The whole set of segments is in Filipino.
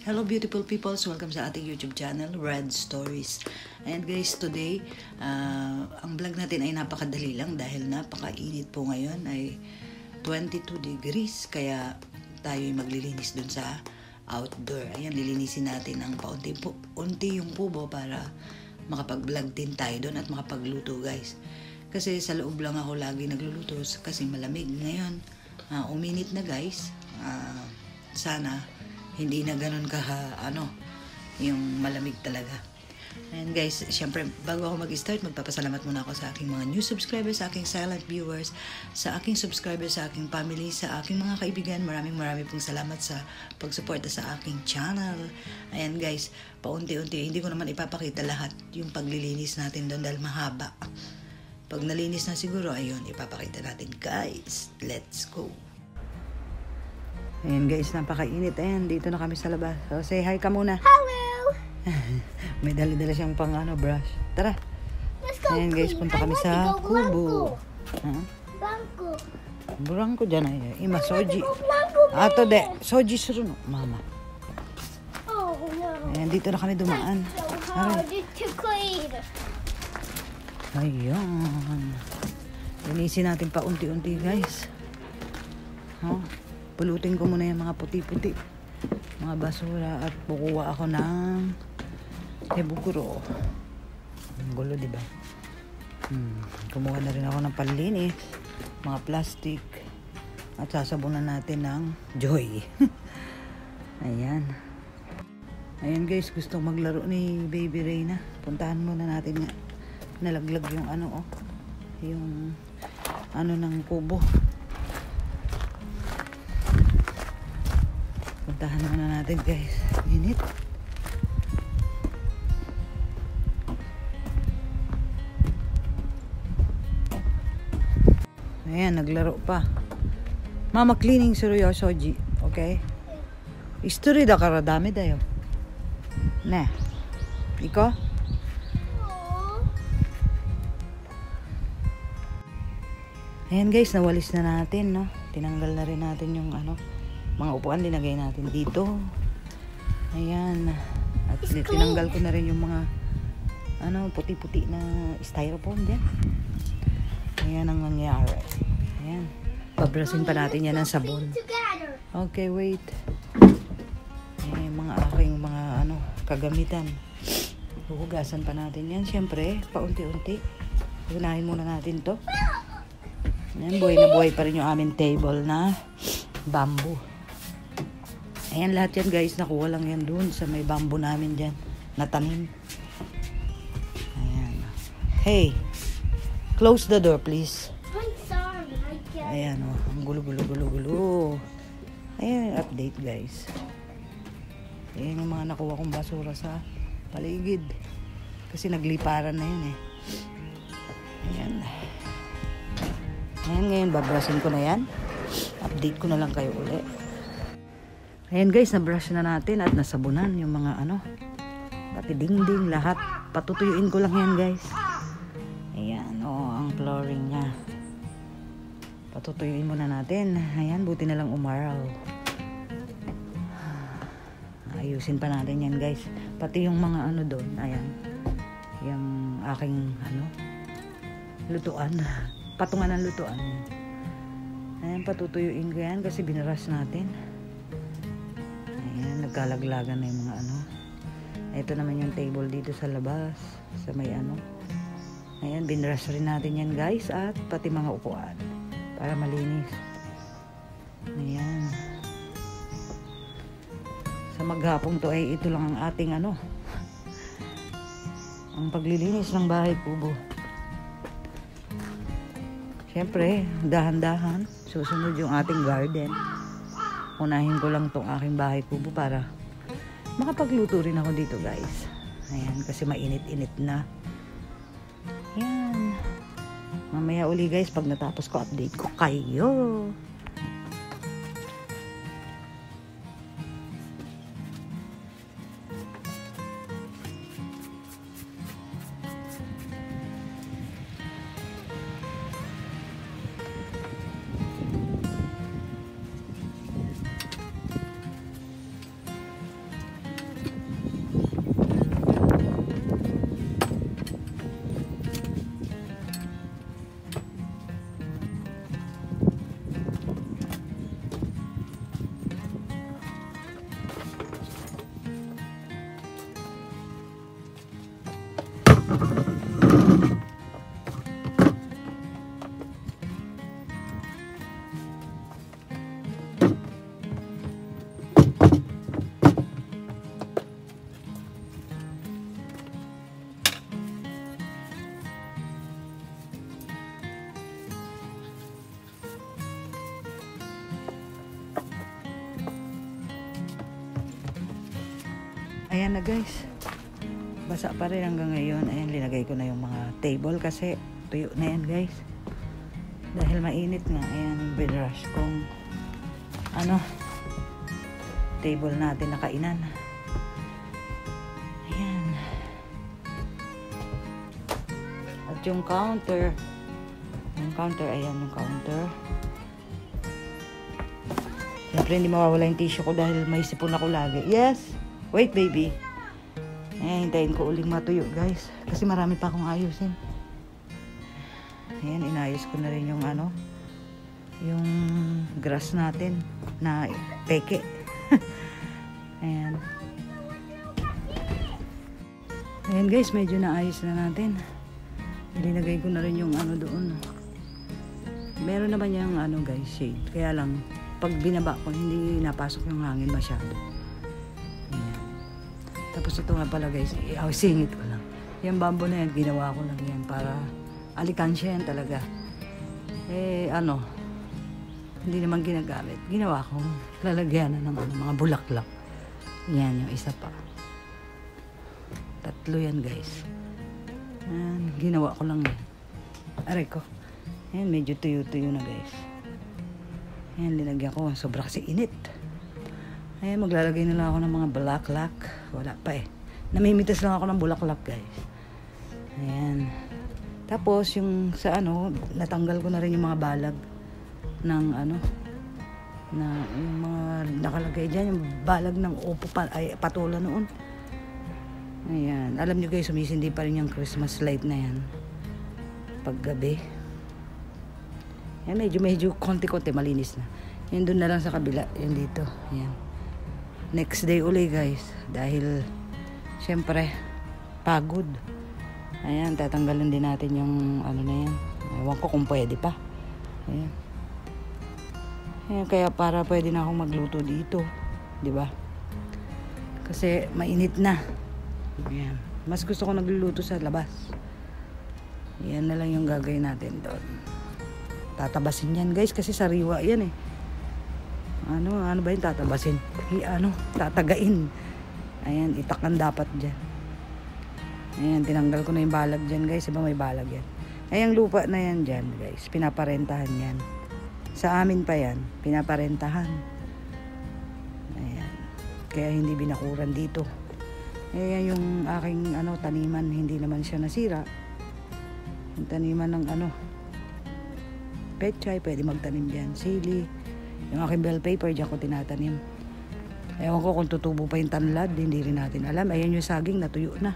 Hello beautiful people, welcome sa ating YouTube channel, Red Stories. And guys, today, ang vlog natin ay napakadali lang dahil napakainit po ngayon ay 22 degrees. Kaya tayo ay maglilinis dun sa outdoor. Ayan, lilinisin natin ng paunti yung kubo para makapag-vlog din tayo dun at makapagluto guys. Kasi sa loob lang ako lagi nagluluto kasi malamig ngayon. Uminit na guys. Sana hindi na ganun yung malamig talaga. And guys, syempre bago ako mag-start, magpapasalamat muna ako sa aking mga new subscribers, sa aking silent viewers, sa aking subscribers, sa aking family, sa aking mga kaibigan. Maraming pong salamat sa pagsuporta sa aking channel. Ayan guys, paunti-unti, hindi ko naman ipapakita lahat yung paglilinis natin doon dahil mahaba. Pag nalinis na siguro, ayun, ipapakita natin guys. Let's go! Ayan guys, napakainit. Ayan, dito na kami sa labas. So, say hi ka muna. Hello! May dali-dala siyang pang brush. Tara. Let's go. Ayan guys, punta kami sa kubo. Bangko. Burangko dyan ay. Ima, soji. Bangko. Ato de, soji suruno. Mama. Oh no. Ayan, dito na kami dumaan. So hard to clean. Ayan. Linisin natin pa unti-unti guys. Pulutin ko muna yung mga puti-puti. Mga basura at kukuha ako ng hebukuro. Ang gulo, diba? Kumuha na rin ako ng panlinis. Mga plastic. At sasabunan natin ng Joy. Ayan. Ayan guys, gusto maglaro ni Baby Reyna. Puntahan muna natin nga. Nalaglag yung yung ng kubo. Puntahan muna natin guys. Init. Ayan, naglaro pa. Mama cleaning suruyo soji. Okay? Isturi da kara dame da yo. Ne. Iko? Ayan guys, nawalis na natin, no? Tinanggal na rin natin yung mga upuan, linagay natin dito. Ayan. At tinanggal ko na rin yung mga puti-puti na styrofoam dyan. Ayan ang nangyari. Ayan. Pabrasin pa natin yan ng sabon. Okay, wait. Ayan, mga aking mga kagamitan. Huhugasan pa natin yan. Siyempre, paunti-unti. Unahin muna natin to. Ayan, buhay na buhay pa rin yung aming table na bamboo. Ayan, lahat yan guys, nakuha lang yan dun sa may bamboo namin dyan, natanim. Ayan. Hey, close the door please. I'm sorry, I can't. Ayan, ang gulo. Ayan, update guys. Ayan yung mga nakuha kong basura sa paligid. Kasi nagliparan na yun eh. Ayan. Ayan, ngayon babrasin ko na yan. Update ko na lang kayo uli. Ayan guys, nabrush na natin at nasabunan yung mga pati dingding, lahat. Patutuyuin ko lang yan guys. Ayan, ang flooring niya. Patutuyuin muna natin. Ayan, buti na lang umaraw. Ayusin pa natin yan guys. Pati yung mga doon, ayan. Yung aking lutuan. Patungan ng lutuan. Ayan, patutuyuin ko yan kasi binaras natin. Ayan, nagkalaglagan na yung mga Ito naman yung table dito sa labas. Sa may Ayan, binaras rin natin yan guys. At pati mga upuan. Para malinis. Ayan. Sa maghapong to ay ito lang ang ating ang paglilinis ng bahay kubo. Siyempre, dahan-dahan, susunod yung ating garden. Unahin ko lang tong aking bahay kubo para makapagluto rin ako dito guys. Ayan, kasi mainit-init na. Ayan. Mamaya uli guys, pag natapos ko, update ko kayo. Ayan na guys. Basa pa rin hanggang ngayon. Ayan, linagay ko na yung mga table kasi tuyo na yan guys. Dahil mainit nga. Ayan, binrush kong table natin na kainan. Ayan. At yung counter. Ayan yung counter. Siyempre hindi mawawala yung tissue ko dahil may sipon ako lagi. Yes! Wait baby. Ayan, hintayin ko uling matuyo guys. Kasi marami pa akong ayusin. Ayan, inayos ko na rin yung yung grass natin na peke. Ayan. Ayan guys, medyo naayos na natin. Ilinagay ko na rin yung doon. Meron naman yung guys, shade. Kaya lang, pag binaba ko, hindi napasok yung hangin masyado. Ayan. Tapos ito nga pala guys, singit ko lang. Yung bamboo na yan, ginawa ko lang yan para alikansya yan talaga. Hindi naman ginagamit. Ginawa ko, lalagyan na ng mga bulaklak. Yan, yung isa pa. 3 yan guys. Ayan, ginawa ko lang yan. Aray ko. Ayan, medyo tuyo-tuyo na guys. Ayan, linagyan ko. Sobra kasi init. Ayan, maglalagay na lang ako ng mga bulaklak. Wala pa eh. Namimitas lang ako ng bulaklak guys. Ayan. Tapos, yung sa natanggal ko na rin yung mga balag ng na yung mga nakalagay dyan, yung balag ng upo patola noon. Ayan. Alam nyo guys, sumisindi pa rin yung Christmas light na yan. Paggabi. Ayan, medyo konti-konti, malinis na. Yan doon na lang sa kabila. Yan dito. Ayan. Next day uli guys. Dahil, syempre, pagod. Ayan, tatanggalin din natin yung na yan. Ewan ko kung pwede pa. Ayan. Ayan, kaya para pwede na akong magluto dito. Diba? Kasi mainit na. Ayan. Mas gusto ko nagluluto sa labas. Yan na lang yung gagawin natin doon. Tatabasin yan guys kasi sariwa yan eh. Ano ba yung tatabasin? Tatagain. Ayan, itakan dapat dyan. Ayan, tinanggal ko na yung balag dyan guys. Iba may balag yan. Ayan, lupa na yan dyan guys. Pinaparentahan yan. Sa amin pa yan. Pinaparentahan. Ayan. Kaya hindi binakuran dito. Ayan yung aking taniman. Hindi naman siya nasira. Yung taniman ng pechay, pwede magtanim dyan. Sili. Yung aking bell pepper, dyan ko tinatanim. Ewan ko kung tutubo pa yung tanlad, hindi rin natin alam. Ayan yung saging, natuyo na.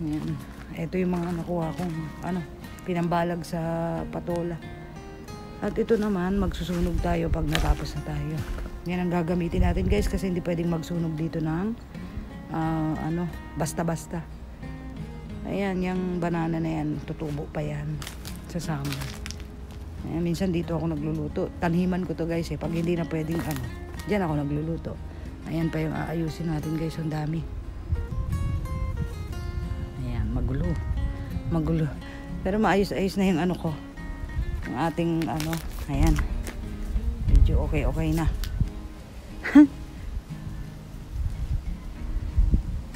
Ayan. Ito yung mga nakuha kong pinambalag sa patola. At ito naman, magsusunog tayo pag natapos na tayo. Yan ang gagamitin natin guys, kasi hindi pwedeng magsunog dito ng basta-basta. Ayan, yung banana na yan, tutubo pa yan sa summer. Ayan, minsan dito ako nagluluto. Tanhiman ko to guys eh. Pag hindi na pwedeng dyan ako nagluluto. Ayan pa yung aayusin natin guys. Ang dami. Ayan, magulo. Pero maayos-ayos na yung ko. Yung ating ayan. Medyo okay na.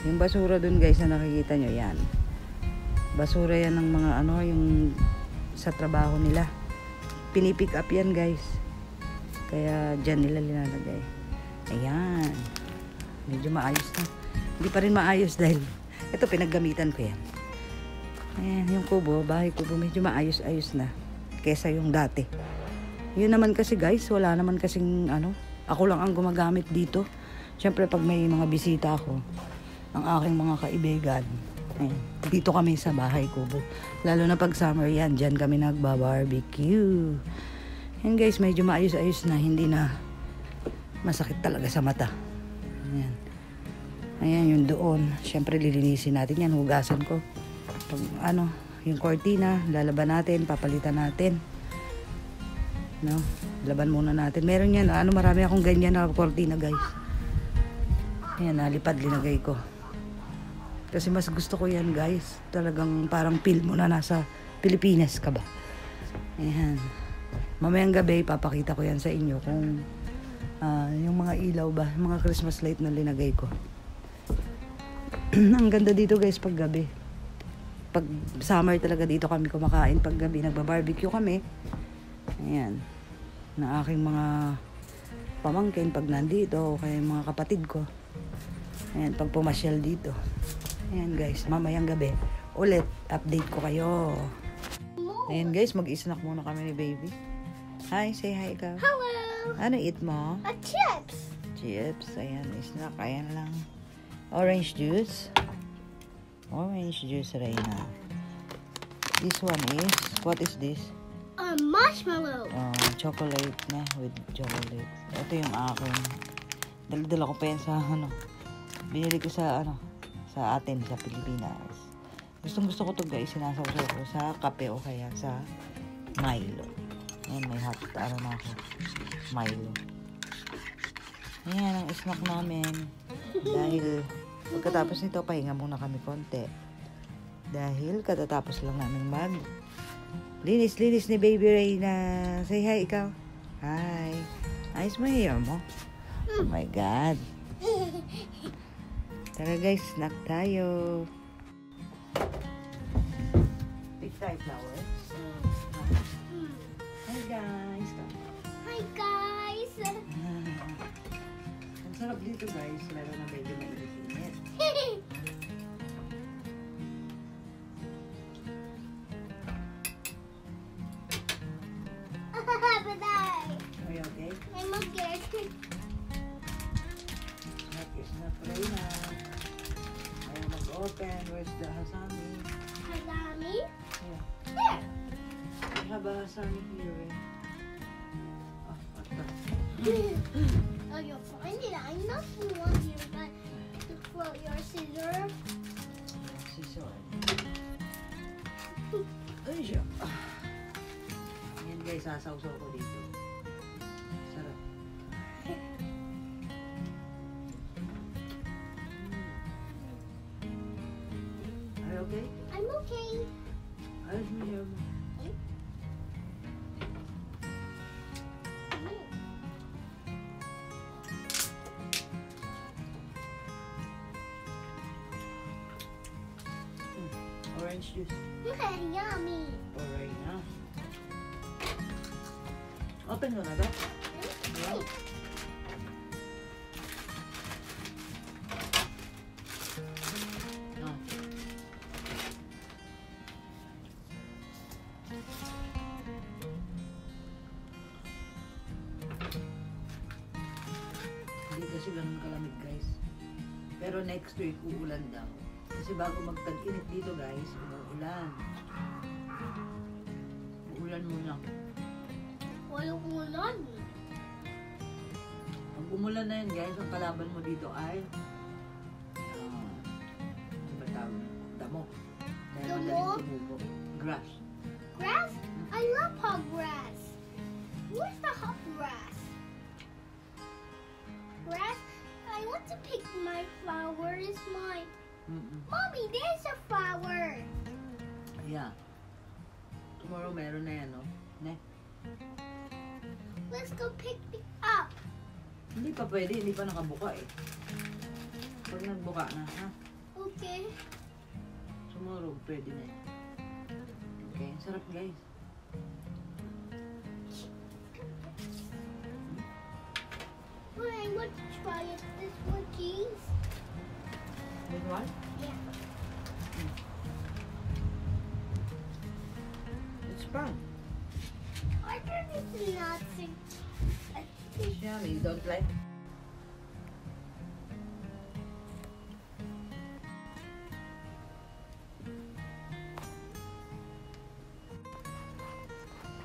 Yung basura dun guys na nakikita nyo, yan. Basura yan ng mga yung sa trabaho nila. Pinipick up yan guys. Kaya dyan nila linalagay. Ayan. Medyo maayos na. Hindi pa rin maayos dahil ito pinaggamitan ko yan. Ayan, yung kubo, bahay kubo, medyo maayos-ayos na. Kesa yung dati. Yun naman kasi guys, wala naman kasing ako lang ang gumagamit dito. Siyempre pag may mga bisita ako, ang aking mga kaibigan, dito kami sa bahay kubo. Lalo na pag summer yan, dyan kami nagbabarbecue. Yan guys, medyo maayos-ayos na, hindi na masakit talaga sa mata. Ayan. Ayan yung doon. Siyempre lilinisin natin yan, hugasan ko. Pag yung cortina, lalaban natin, papalitan natin. Laban muna natin. Meron yan, marami akong ganyan na cortina guys. Ayan, nalipad, linagay ko. Kasi mas gusto ko yan guys. Talagang parang feel mo na nasa Pilipinas ka ba. Ayan. Mamayang gabi, papakita ko yan sa inyo kung yung mga ilaw ba, mga Christmas light na linagay ko. Ang ganda dito guys pag gabi. Pag summer talaga dito kami kumakain pag gabi. Nagba-barbecue kami. Ayan. Na aking mga pamangkin pag nandito o kaya mga kapatid ko. Ayan, pag pumasyal dito. Ayan guys, mamayang gabi ulit update ko kayo. Ayan guys, mag-snack muna kami ni baby. Hi, say hi ikaw. Hello. Ano eat mo? A chips. Chips. Ayan, snack. Ayan lang. Orange juice. Orange juice, Reina. This one is, what is this? A marshmallow. Chocolate na with chocolate. Ito yung akin. Dala-dala ko pa yan sa binili ko sa sa atin sa Pilipinas. Gusto ko to guys, sinasawsaw ko sa kape o kaya sa Milo. Ayan, may hot na ako. Milo. Ayan ang snack namin. Dahil pagkatapos nito, pahinga muna kami konti. Dahil katatapos lang namin linis ni Baby Reina. Say hi ikaw. Hi. Ayos mo hair mo. Oh my God. Tara guys, snack tayo. Big tayo flowers. Hi guys. Hi guys. Ang sarap dito guys. Lalo na medyo mainit. Are you okay? I'm okay. Snack Reina. Ayaw mag-open. Where's the hasami? Salami. Yeah. There. We have a hasami here. Oh, you'll find it. I'm not the one here, but look for your scissors. Scissor. Ay siya. Yan guys, sasawsaw ko dito. Sarap. Are you okay? I'm okay. Ayos mo siya mo. Orange juice. Yummy. Alright na. Open mo na ba? Yeah. No. Hindi kasi ganun kalamig guys. Pero next week uulan daw. Kasi bago magtag-init dito guys, umuulan. Uulan muna. Walang ulan. Pag umulan na yan guys, ang kalaban mo dito ay ano ba tawag? Damo. Dahil Damo? madaling tumubo. Grass. Grass? I love hot grass. Where's the hot grass? Grass? I want to pick my flower. It's mine. Mommy, there's a flower. Yeah. Tomorrow meron na yan, no? Ne? Let's go pick it up. Hindi pa pwede, hindi pa nakabuka eh. Pag nagbuka na, ha? Okay. Tomorrow pwede na yan. Okay, sarap guys. I want to try it. This one, cheese. This one? Yeah. It's fun. I think it's nuts. It's yummy. You don't like?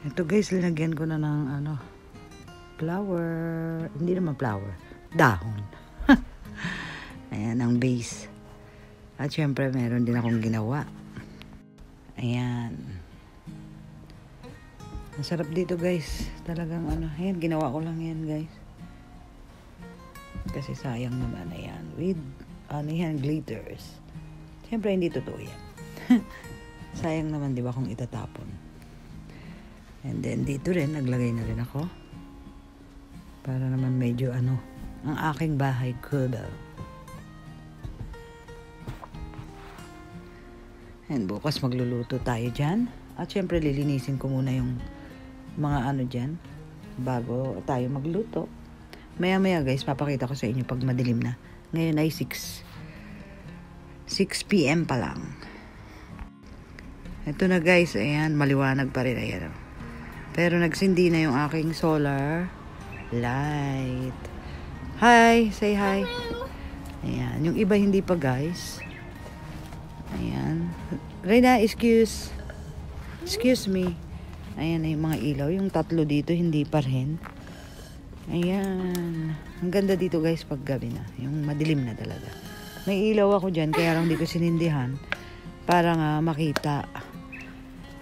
Ito guys, linagyan ko na ng flower. Hindi naman flower. Dahon. Ayan, ang base. At syempre, meron din akong ginawa. Ayan. Masarap dito guys. Talagang ayan, ginawa ko lang yan guys. Kasi sayang naman, ayan. With, yan, glitters. Syempre, hindi totoo yan. Sayang naman, di ba, kung itatapon. And then, dito rin, naglagay na rin ako. Para naman medyo ang aking bahay kubo. And bukas magluluto tayo dyan. At syempre lilinisin ko muna yung mga ano dyan bago tayo magluto. Maya maya guys, papakita ko sa inyo pag madilim na. Ngayon ay 6 PM pa lang. Ito na guys, ayan, maliwanag pa rin, ayan. Pero nagsindi na yung aking solar light. Hi, say hi. Ayan, yung iba hindi pa guys. Ayan. Reyna, excuse me. Ayan na yung mga ilaw. Yung tatlo dito, hindi pa rin. Ayan. Ang ganda dito guys pag gabi na. Yung madilim na talaga. May ilaw ako dyan, kaya lang di ko sinindihan. Para nga makita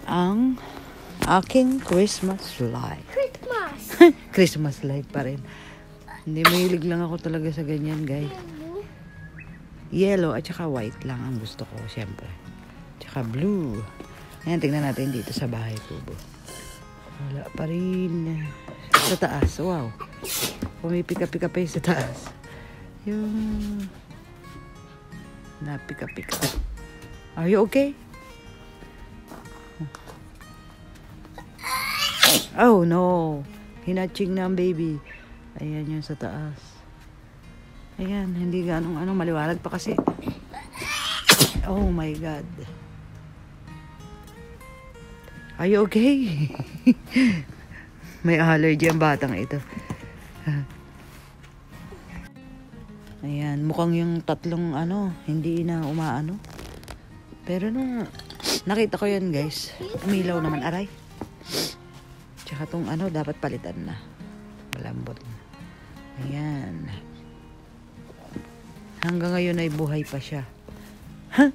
ang aking Christmas light. Christmas light pa rin. Hindi, mahilig lang ako talaga sa ganyan guys. Yellow at saka white lang ang gusto ko, syempre. Tsaka blue. Ayan, tingnan natin dito sa bahay kubo. Wala pa rin. Sa taas, wow. Pumipika-pika pa yung sa taas. Yung napika-pika. Are you okay? Oh no. Hinatching na ang baby. Ayan yun sa taas. Ayan, hindi ganong maliwanag pa kasi. Oh my God. Are you okay? May allergy ang batang ito. Ayan, mukhang yung tatlong hindi na umaano. Pero nung nakita ko yan guys, umilaw naman aray. Tsaka tong dapat palitan na. Malambot na. Ayan. Hanggang ngayon ay buhay pa siya. Huh?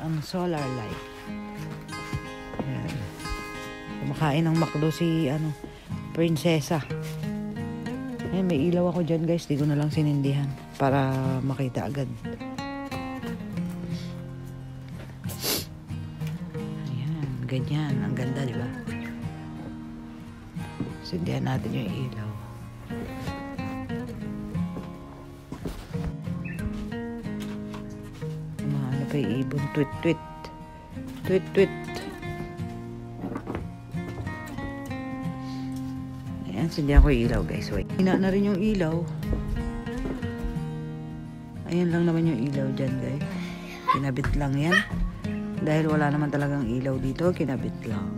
Ang solar light. Ayan. Kumakain ng McDo si prinsesa. Ayan, may ilaw ako dyan guys. Di ko na lang sinindihan para makita agad. Ayan, ganyan. Ang ganda, di ba? Sindihan natin yung ilaw. Mga pa yung ibon. Tweet. Ayan, sindihan ko yung ilaw guys. Wait. Hina na rin yung ilaw. Ayan lang naman yung ilaw dyan guys. Kinabit lang yan. Dahil wala naman talagang ilaw dito, kinabit lang.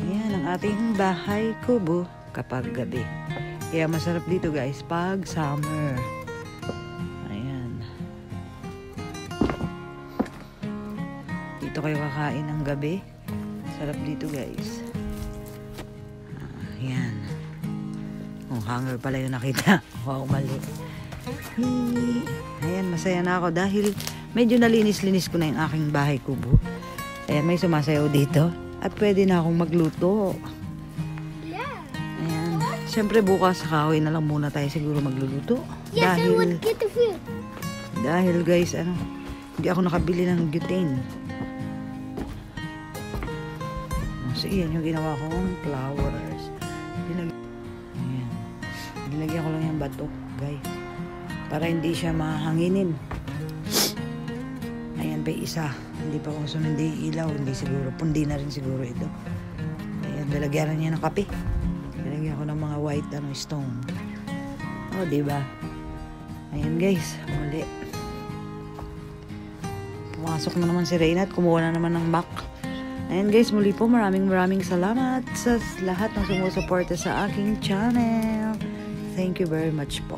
Ayan ang ating bahay kubo kapag gabi. Kaya masarap dito guys pag summer. Ayan. Dito kayo kakain ng gabi. Sarap dito guys. Ayan. Oh, hanger pala yung nakita. Wow, mali. Ayan, masaya na ako dahil medyo nalinis-linis ko na yung aking bahay kubo. Ayan, may sumasayaw dito. At pwede na akong magluto. Yeah. Ayan. Siyempre bukas sa kahoy na lang muna tayo siguro magluluto. Yes, I would get the food. Dahil guys, hindi ako nakabili ng butane. So, yan yung ginawa kong flowers. Ayan. Dinagyan ko lang yung bato, guys. Para hindi siya mahanginin. Ayan pa isa. Hindi pa ako sumindi ilaw. Hindi siguro. Pundi na rin siguro ito. Ayan, lalagyan niya ng kape. Lalagyan ko ng mga white stone. O, diba? Ayan guys. Muli. Pumasok na naman si Reyna at kumuha na naman ng Mac. Ayan guys, muli po maraming salamat sa lahat ng sumusuporta sa aking channel. Thank you very much po.